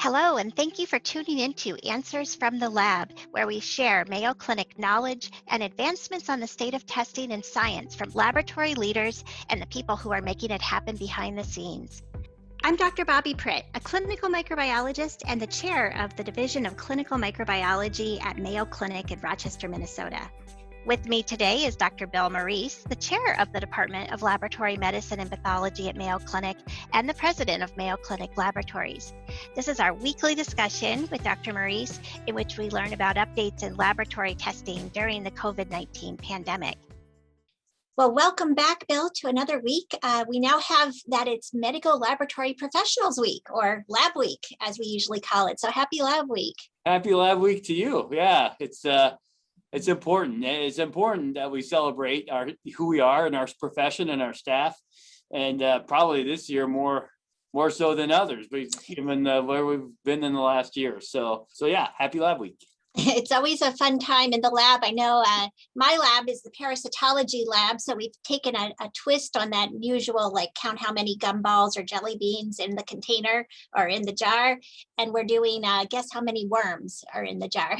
Hello, and thank you for tuning in to Answers from the Lab, where we share Mayo Clinic knowledge and advancements on the state of testing and science from laboratory leaders and the people who are making it happen behind the scenes. I'm Dr. Bobbi Pritt, a clinical microbiologist and the chair of the Division of Clinical Microbiology at Mayo Clinic in Rochester, Minnesota. With me today is Dr. Bill Morice, the chair of the Department of Laboratory Medicine and Pathology at Mayo Clinic and the president of Mayo Clinic Laboratories. This is our weekly discussion with Dr. Morice, in which we learn about updates in laboratory testing during the COVID-19 pandemic. Well, welcome back, Bill, to another week. We now have that it's Medical Laboratory Professionals Week, or Lab Week, as we usually call it. So happy Lab Week. Happy Lab Week to you. Yeah, it's important. It's important that we celebrate who we are and our profession and our staff, and probably this year more so than others, but given where we've been in the last year. So yeah, happy Lab Week. It's always a fun time in the lab. I know my lab is the parasitology lab, so we've taken a twist on that usual, like count how many gumballs or jelly beans in the container or in the jar, and we're doing guess how many worms are in the jar.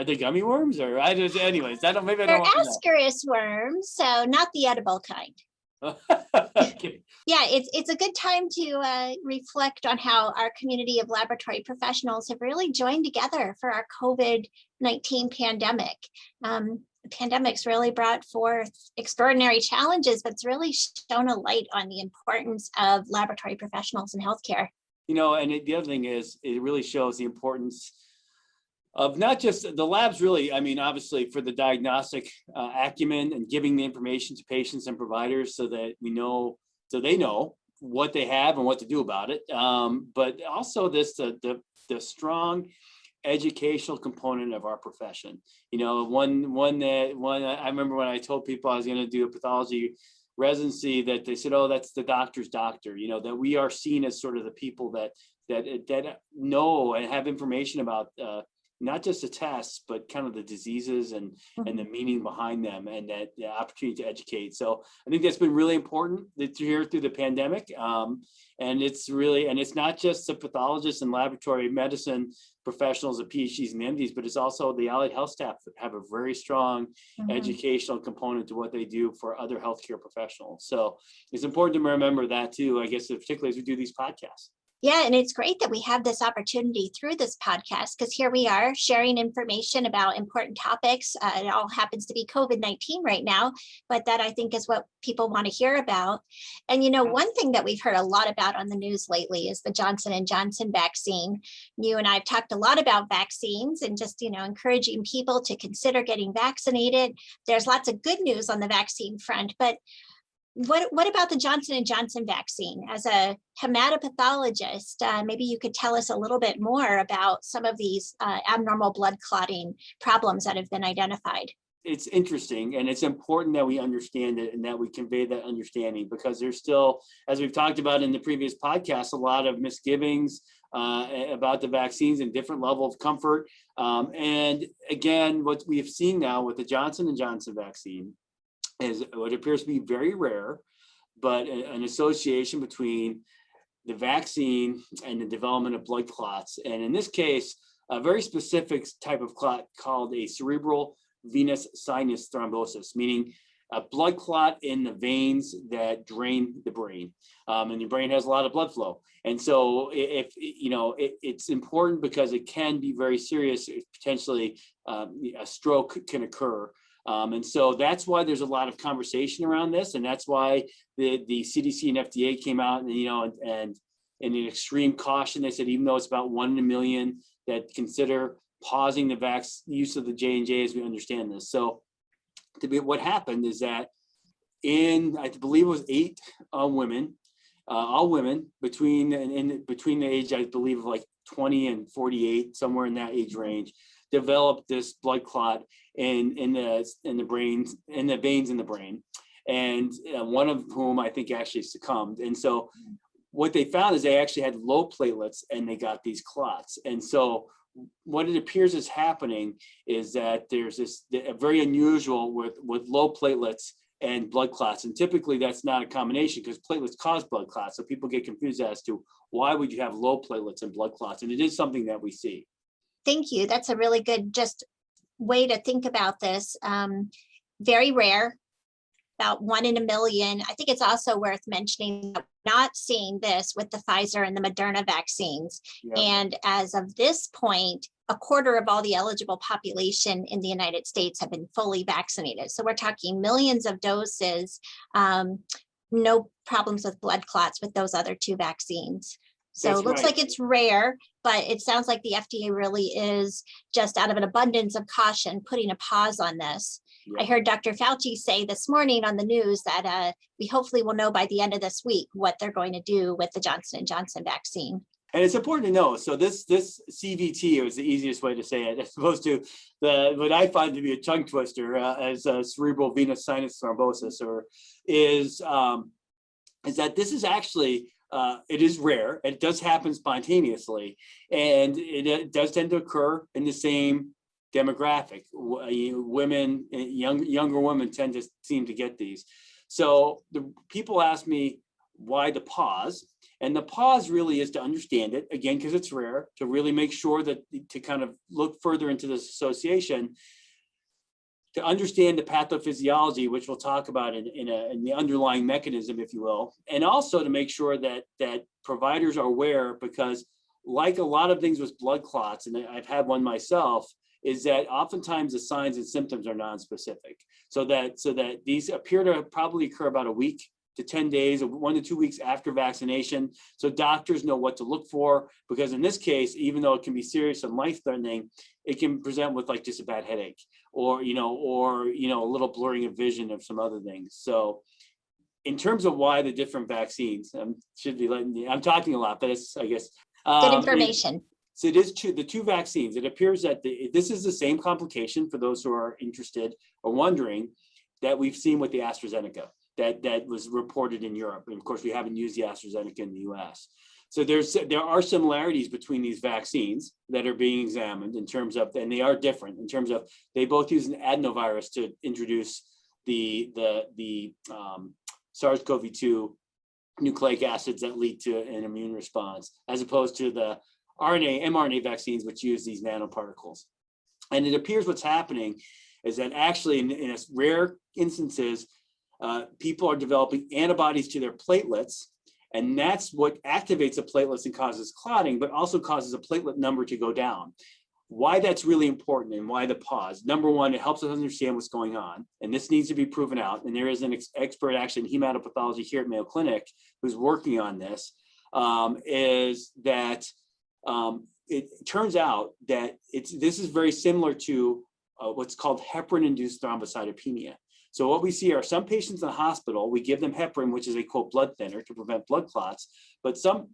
The gummy worms, or anyways. They're Ascaris worms, so not the edible kind. Okay. Yeah, it's a good time to reflect on how our community of laboratory professionals have really joined together for our COVID-19 pandemic. The pandemic's really brought forth extraordinary challenges, but it's really shone a light on the importance of laboratory professionals in healthcare. And the other thing is, it really shows the importance of not just the labs, really, obviously for the diagnostic acumen and giving the information to patients and providers so that they know what they have and what to do about it. But also the strong educational component of our profession. One I remember when I told people I was going to do a pathology residency, that they said, "Oh, that's the doctor's doctor." That we are seen as sort of the people that know and have information about not just the tests, but kind of the diseases and the meaning behind them, and that the opportunity to educate. So I think that's been really important here through the pandemic. And it's not just the pathologists and laboratory medicine professionals, the PhDs and MDs, but it's also the allied health staff that have a very strong educational component to what they do for other healthcare professionals. So it's important to remember that too, I guess, particularly as we do these podcasts. Yeah, and it's great that we have this opportunity through this podcast, because here we are sharing information about important topics. It all happens to be COVID-19 right now, but that I think is what people want to hear about. And, one thing that we've heard a lot about on the news lately is the Johnson & Johnson vaccine. You and I have talked a lot about vaccines and just, encouraging people to consider getting vaccinated. There's lots of good news on the vaccine front, but what about the Johnson & Johnson vaccine? As a hematopathologist, maybe you could tell us a little bit more about some of these abnormal blood clotting problems that have been identified. It's interesting, and it's important that we understand it and that we convey that understanding, because there's still, as we've talked about in the previous podcast, a lot of misgivings about the vaccines and different level of comfort. And again, what we have seen now with the Johnson & Johnson vaccine is what appears to be very rare, but an association between the vaccine and the development of blood clots. And in this case, a very specific type of clot called a cerebral venous sinus thrombosis, meaning a blood clot in the veins that drain the brain. And the brain has a lot of blood flow. And so it's important because it can be very serious. Potentially a stroke can occur. And so that's why there's a lot of conversation around this, and that's why the CDC and FDA came out and in an extreme caution, they said even though it's about 1 in a million, that consider pausing the use of the J&J as we understand this. So what happened is that I believe it was 8 women, all women between the age, I believe, of like 20 and 48, somewhere in that age range, developed this blood clot in the brain, in the veins in the brain, and one of whom I think actually succumbed. And so what they found is they actually had low platelets and they got these clots. And so what it appears is happening is that there's this very unusual with low platelets and blood clots. And typically that's not a combination because platelets cause blood clots. So people get confused as to why would you have low platelets and blood clots? And it is something that we see. Thank you. That's a really good just way to think about this. Very rare, about 1 in a million. I think it's also worth mentioning that we're not seeing this with the Pfizer and the Moderna vaccines. Yep. And as of this point, a quarter of all the eligible population in the United States have been fully vaccinated. So we're talking millions of doses, no problems with blood clots with those other 2 vaccines. So That's it looks right. like it's rare, but it sounds like the FDA really is just out of an abundance of caution putting a pause on this. Yeah. I heard Dr. Fauci say this morning on the news that we hopefully will know by the end of this week what they're going to do with the Johnson & Johnson vaccine. And it's important to know, so this CVT is the easiest way to say it, as opposed to what I find to be a tongue twister as cerebral venous sinus thrombosis, is that this is actually, it is rare. It does happen spontaneously, and it does tend to occur in the same demographic. Women, younger women tend to seem to get these. So the people ask me why the pause, and the pause really is to understand it, again, because it's rare, to really make sure that, to kind of look further into this association, to understand the pathophysiology, which we'll talk about in the underlying mechanism, if you will, and also to make sure that providers are aware, because like a lot of things with blood clots, and I've had one myself, is that oftentimes the signs and symptoms are non-specific. So that these appear to probably occur about a week to 10 days, or 1 to 2 weeks after vaccination. So doctors know what to look for, because in this case, even though it can be serious and life-threatening, it can present with like just a bad headache, or a little blurring of vision of some other things. So in terms of why the different vaccines, I'm talking a lot, but it's, I guess. Good information. So it is the 2 vaccines. It appears that this is the same complication, for those who are interested or wondering, that we've seen with the AstraZeneca that was reported in Europe. And of course, we haven't used the AstraZeneca in the US. So there are similarities between these vaccines that are being examined in terms of, and they are different in terms of, they both use an adenovirus to introduce the SARS-CoV-2 nucleic acids that lead to an immune response, as opposed to the mRNA vaccines, which use these nanoparticles. And it appears what's happening is that actually in rare instances, people are developing antibodies to their platelets, and that's what activates the platelets and causes clotting, but also causes a platelet number to go down. Why that's really important and why the pause. Number one, it helps us understand what's going on, and this needs to be proven out. And there is an expert actually in hematopathology here at Mayo Clinic who's working on this, is that it turns out that this is very similar to what's called heparin-induced thrombocytopenia. So what we see are some patients in the hospital, we give them heparin, which is a quote blood thinner to prevent blood clots, but some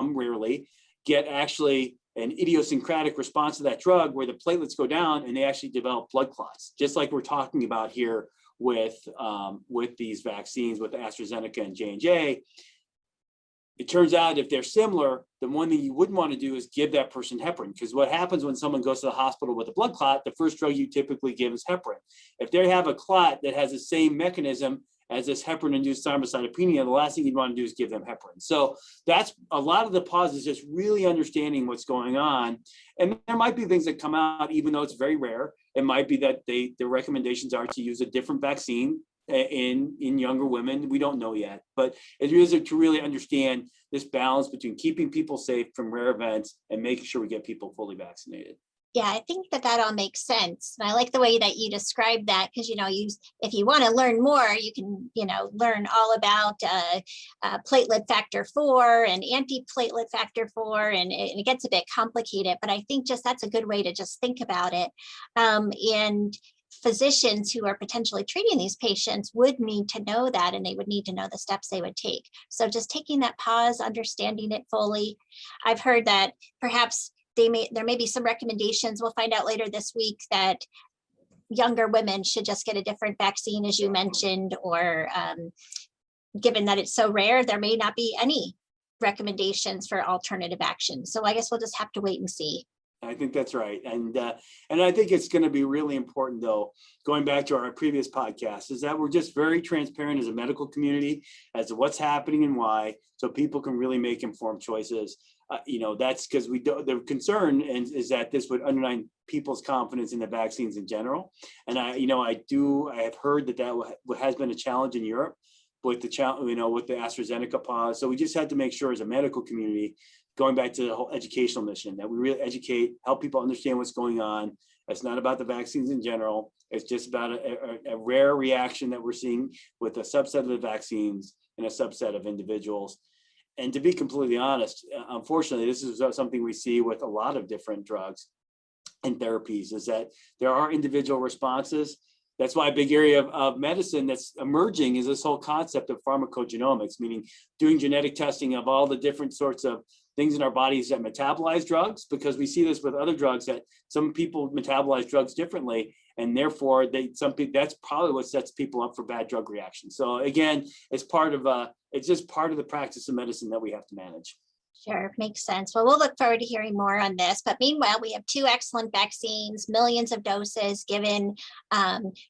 rarely get actually an idiosyncratic response to that drug where the platelets go down and they actually develop blood clots, just like we're talking about here with these vaccines with AstraZeneca and J&J. It turns out if they're similar, the one thing you wouldn't want to do is give that person heparin, because what happens when someone goes to the hospital with a blood clot, the first drug you typically give is heparin. If they have a clot that has the same mechanism as this heparin-induced thrombocytopenia, the last thing you'd want to do is give them heparin. So that's a lot of the pause, is just really understanding what's going on. And there might be things that come out, even though it's very rare. It might be that the recommendations are to use a different vaccine in younger women. We don't know yet, but it is to really understand this balance between keeping people safe from rare events and making sure we get people fully vaccinated. Yeah, I think that all makes sense. And I like the way that you described that, because, if you want to learn more, you can, learn all about platelet factor 4 and anti-platelet factor 4, and it gets a bit complicated, but I think just that's a good way to just think about it. And physicians who are potentially treating these patients would need to know that, and they would need to know the steps they would take. So just taking that pause, understanding it fully. I've heard that perhaps there may be some recommendations, we'll find out later this week, that younger women should just get a different vaccine, as you mentioned, or given that it's so rare, there may not be any recommendations for alternative action. So I guess we'll just have to wait and see. I think that's right. And I think it's going to be really important, though, going back to our previous podcast, is that we're just very transparent as a medical community as to what's happening and why, so people can really make informed choices. That's because the concern is that this would undermine people's confidence in the vaccines in general. And I have heard that has been a challenge in Europe with with the AstraZeneca pause. So we just had to make sure as a medical community, going back to the whole educational mission, that we really educate, help people understand what's going on. It's not about the vaccines in general. It's just about a rare reaction that we're seeing with a subset of the vaccines and a subset of individuals. And to be completely honest, unfortunately, this is something we see with a lot of different drugs and therapies, is that there are individual responses. That's why a big area of medicine that's emerging is this whole concept of pharmacogenomics, meaning doing genetic testing of all the different sorts of things in our bodies that metabolize drugs, because we see this with other drugs that some people metabolize drugs differently, and therefore that's probably what sets people up for bad drug reactions. So again, it's just part of the practice of medicine that we have to manage. Sure, makes sense. Well, we'll look forward to hearing more on this. But meanwhile, we have 2 excellent vaccines, millions of doses given,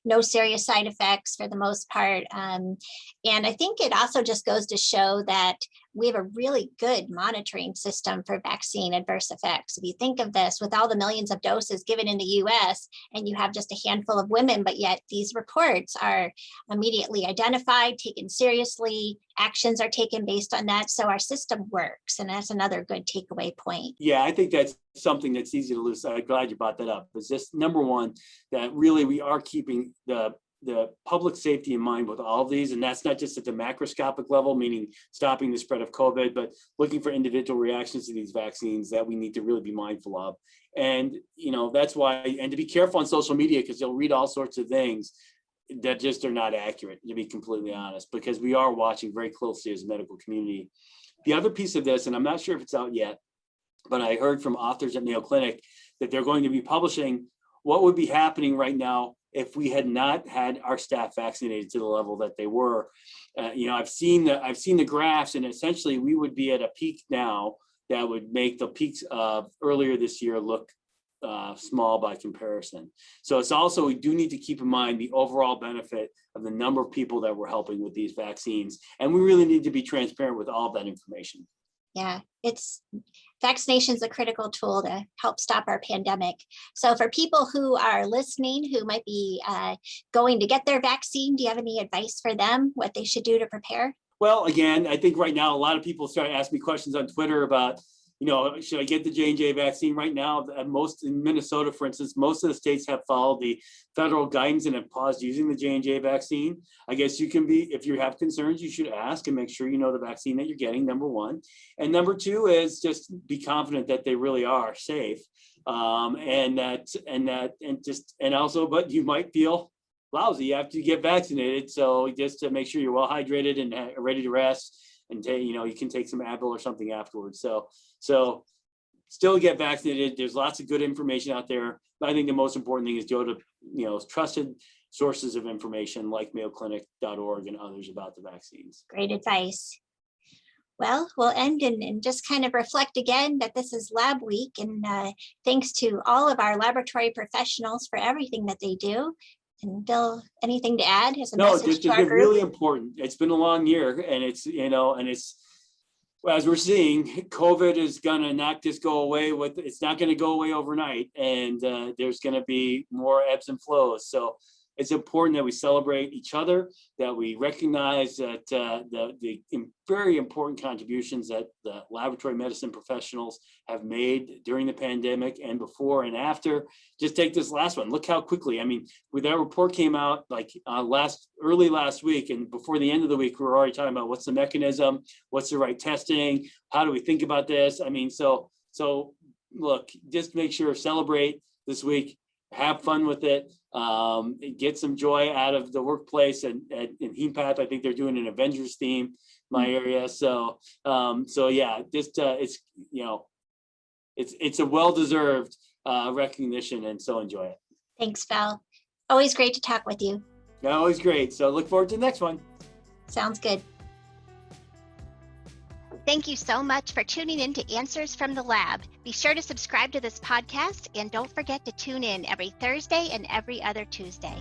no serious side effects for the most part. And I think it also just goes to show that we have a really good monitoring system for vaccine adverse effects. If you think of this, with all the millions of doses given in the US, and you have just a handful of women, but yet these reports are immediately identified, taken seriously, actions are taken based on that. So our system works. And that's another good takeaway point. Yeah, I think that's something that's easy to lose. I'm glad you brought that up. It's just number one, that really we are keeping the public safety in mind with all of these. And that's not just at the macroscopic level, meaning stopping the spread of COVID, but looking for individual reactions to these vaccines that we need to really be mindful of. And, that's why, and to be careful on social media, because you'll read all sorts of things that just are not accurate, to be completely honest, because we are watching very closely as a medical community. The other piece of this, and I'm not sure if it's out yet, but I heard from authors at Mayo Clinic that they're going to be publishing what would be happening right now if we had not had our staff vaccinated to the level that they were. I've seen the graphs, and essentially we would be at a peak now that would make the peaks of earlier this year look small by comparison. So it's also, we do need to keep in mind the overall benefit of the number of people that we're helping with these vaccines. And we really need to be transparent with all of that information. Yeah, vaccination is a critical tool to help stop our pandemic. So for people who are listening, who might be going to get their vaccine, do you have any advice for them, what they should do to prepare? Well, again, I think right now, a lot of people start asking me questions on Twitter about, should I get the J&J vaccine right now? In Minnesota, for instance, most of the states have followed the federal guidance and have paused using the J&J vaccine. I guess if you have concerns, you should ask and make sure you know the vaccine that you're getting, number one. And number two is just be confident that they really are safe. But you might feel lousy after you get vaccinated. So just to make sure you're well hydrated and ready to rest, and you can take some Advil or something afterwards. So still get vaccinated. There's lots of good information out there. But I think the most important thing is go to trusted sources of information like mayoclinic.org and others about the vaccines. Great advice. Well, we'll end and just kind of reflect again that this is Lab Week, and thanks to all of our laboratory professionals for everything that they do. And Bill, anything to add as a message to our group? Really important. It's been a long year, and it's as we're seeing, COVID is gonna not just go away it's not gonna go away overnight, and there's gonna be more ebbs and flows. So it's important that we celebrate each other, that we recognize that the very important contributions that the laboratory medicine professionals have made during the pandemic and before and after. Just take this last one. Look how quickly, when that report came out early last week, and before the end of the week, we were already talking about what's the mechanism, what's the right testing, how do we think about this? So look, just make sure, celebrate this week, have fun with it, get some joy out of the workplace. And in HemePath, I think they're doing an Avengers theme in my area. So yeah, just it's a well-deserved recognition, and so enjoy it. Thanks, Val. Always great to talk with you. Always great. So look forward to the next one. Sounds good. Thank you so much for tuning in to Answers from the Lab. Be sure to subscribe to this podcast and don't forget to tune in every Thursday and every other Tuesday.